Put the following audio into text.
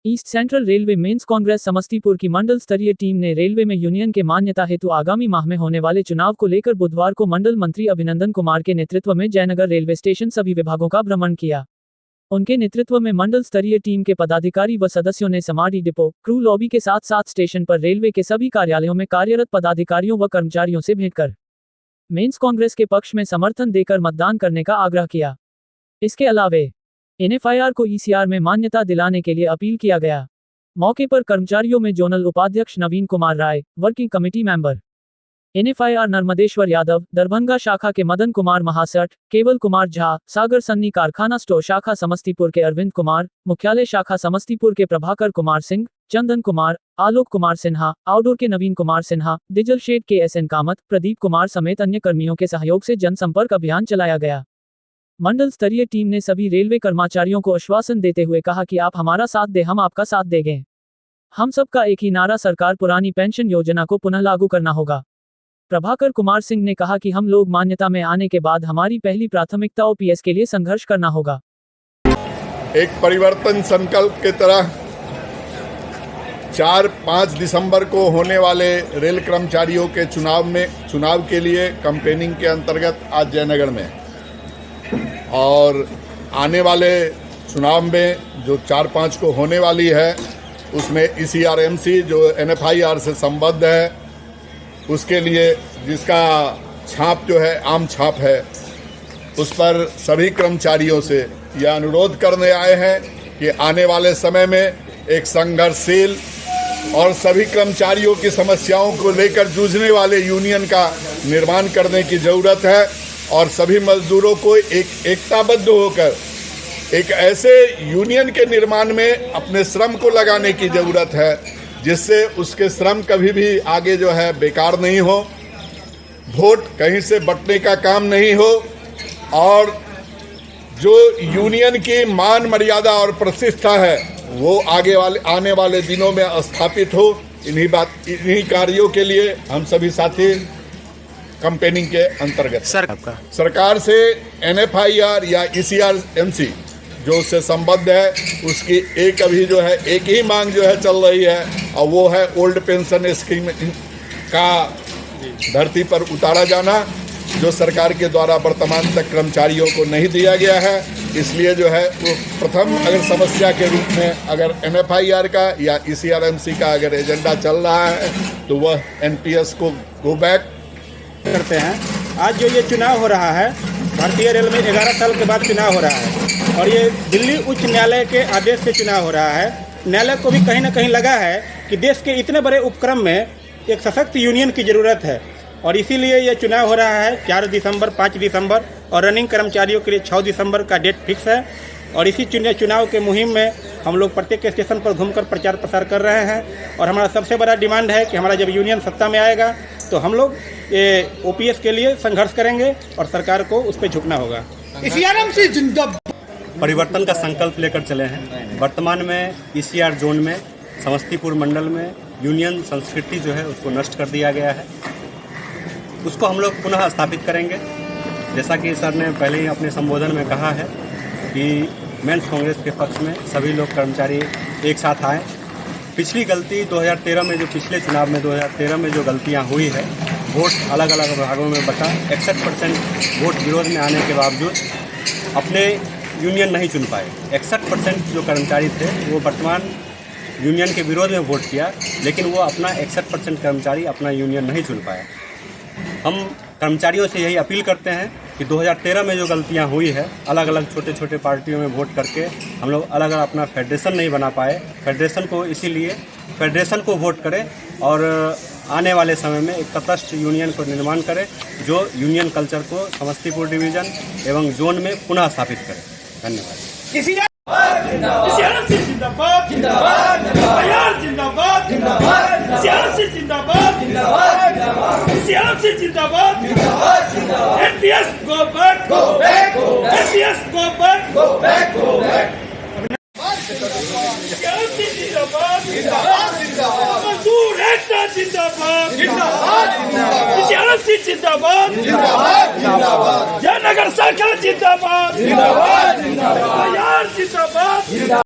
East central railway men's congress Samastipur की मंडल स्तरीय टीम ने रेलवे में यूनियन के मान्यता हेतु आगामी माह में होने वाले चुनाव को लेकर बुधवार को मंडल मंत्री अभिनंदन कुमार के नेतृत्व में जयनगर रेलवे स्टेशन सभी विभागों का भ्रमण किया। उनके नेतृत्व में मंडल स्तरीय टीम के पदाधिकारी व सदस्यों ने समाडी डिपो, क्रू लॉबी के साथ साथ स्टेशन पर रेलवे के सभी कार्यालयों में कार्यरत पदाधिकारियों व कर्मचारियों से भेंट कर मेंस कांग्रेस के पक्ष में समर्थन देकर मतदान करने का आग्रह किया। इसके अलावे NFIR को ECR में मान्यता दिलाने के लिए अपील किया गया। मौके पर कर्मचारियों में जोनल उपाध्यक्ष Naveen Kumar Rai, working committee member NFIR Narmadeshwar Yadav, Darbhanga शाखा के मदन कुमार महासठ, केवल कुमार झा, सागर सन्नी कारखाना स्टोर शाखा समस्तीपुर के अरविंद कुमार, मुख्यालय शाखा समस्तीपुर के प्रभाकर कुमार सिंह, चंदन कुमार, आलोक कुमार सिन्हा, आउटडोर के नवीन कुमार सिन्हा, डीजल शेड के SN कामत, प्रदीप कुमार समेत अन्य कर्मियों के सहयोग से जनसंपर्क अभियान चलाया गया। मंडल स्तरीय टीम ने सभी रेलवे कर्मचारियों को आश्वासन देते हुए कहा कि आप हमारा साथ दें, हम आपका साथ देंगे। हम सबका एक ही नारा, सरकार पुरानी पेंशन योजना को पुनः लागू करना होगा। प्रभाकर कुमार सिंह ने कहा कि हम लोग मान्यता में आने के बाद हमारी पहली प्राथमिकता OPS के लिए संघर्ष करना होगा। एक परिवर्तन संकल्प की तरह 4-5 दिसंबर को होने वाले रेल कर्मचारियों के चुनाव के लिए कैंपेनिंग के अंतर्गत आज जयनगर में और आने वाले चुनाव में जो 4-5 को होने वाली है उसमें ECRMC जो NFIR से संबद्ध है उसके लिए जिसका छाप जो है आम छाप है, उस पर सभी कर्मचारियों से यह अनुरोध करने आए हैं कि आने वाले समय में एक संघर्षशील और सभी कर्मचारियों की समस्याओं को लेकर जूझने वाले यूनियन का निर्माण करने की ज़रूरत है और सभी मजदूरों को एकताबद्ध होकर एक ऐसे यूनियन के निर्माण में अपने श्रम को लगाने की ज़रूरत है जिससे उसके श्रम कभी भी आगे जो है बेकार नहीं हो, वोट कहीं से बंटने का काम नहीं हो और जो यूनियन की मान मर्यादा और प्रतिष्ठा है वो आने वाले दिनों में स्थापित हो। इन्हीं कार्यों के लिए हम सभी साथी कैंपेनिंग के अंतर्गत सरकार से NFIR या ECRMC जो उससे संबद्ध है उसकी अभी जो है एक ही मांग जो है चल रही है और वो है ओल्ड पेंशन स्कीम का धरती पर उतारा जाना, जो सरकार के द्वारा वर्तमान तक कर्मचारियों को नहीं दिया गया है। इसलिए जो है वो प्रथम अगर समस्या के रूप में अगर NFIR का या ECRMC का अगर एजेंडा चल रहा है तो वह NPS को गो बैक करते हैं। आज जो ये चुनाव हो रहा है, भारतीय रेल में 11 साल के बाद चुनाव हो रहा है और ये दिल्ली उच्च न्यायालय के आदेश से चुनाव हो रहा है। न्यायालय को भी कहीं ना कहीं लगा है कि देश के इतने बड़े उपक्रम में एक सशक्त यूनियन की ज़रूरत है और इसीलिए ये चुनाव हो रहा है 4 दिसंबर, 5 दिसंबर और रनिंग कर्मचारियों के लिए 6 दिसंबर का डेट फिक्स है। और इसी चुनाव के मुहिम में हम लोग प्रत्येक स्टेशन पर घूमकर प्रचार प्रसार कर रहे हैं और हमारा सबसे बड़ा डिमांड है कि हमारा जब यूनियन सत्ता में आएगा तो हम लोग ये OPS के लिए संघर्ष करेंगे और सरकार को उस पर झुकना होगा। परिवर्तन का संकल्प लेकर चले हैं। वर्तमान में ECR जोन में समस्तीपुर मंडल में यूनियन संस्कृति जो है उसको नष्ट कर दिया गया है, उसको हम लोग पुनः स्थापित करेंगे। जैसा कि सर ने पहले ही अपने संबोधन में कहा है कि मेंस कांग्रेस के पक्ष में सभी लोग कर्मचारी एक साथ आए। पिछली गलती 2013 में, जो पिछले चुनाव में 2013 में जो गलतियां हुई है, वोट अलग अलग विभागों में बटा 61% वोट विरोध में आने के बावजूद अपने यूनियन नहीं चुन पाए। 61% जो कर्मचारी थे वो वर्तमान यूनियन के विरोध में वोट किया, लेकिन वो अपना 61% कर्मचारी अपना यूनियन नहीं चुन पाया। हम कर्मचारियों से यही अपील करते हैं कि 2013 में जो गलतियां हुई है, अलग अलग छोटे छोटे पार्टियों में वोट करके हम लोग अलग अलग अपना फेडरेशन नहीं बना पाए। फेडरेशन को इसीलिए फेडरेशन को वोट करें और आने वाले समय में एक तटस्थ यूनियन को निर्माण करें जो यूनियन कल्चर को समस्तीपुर डिवीज़न एवं जोन में पुनः स्थापित करें। धन्यवाद। जिंदाबाद जिंदाबाद जयनगर सरकार जिंदाबाद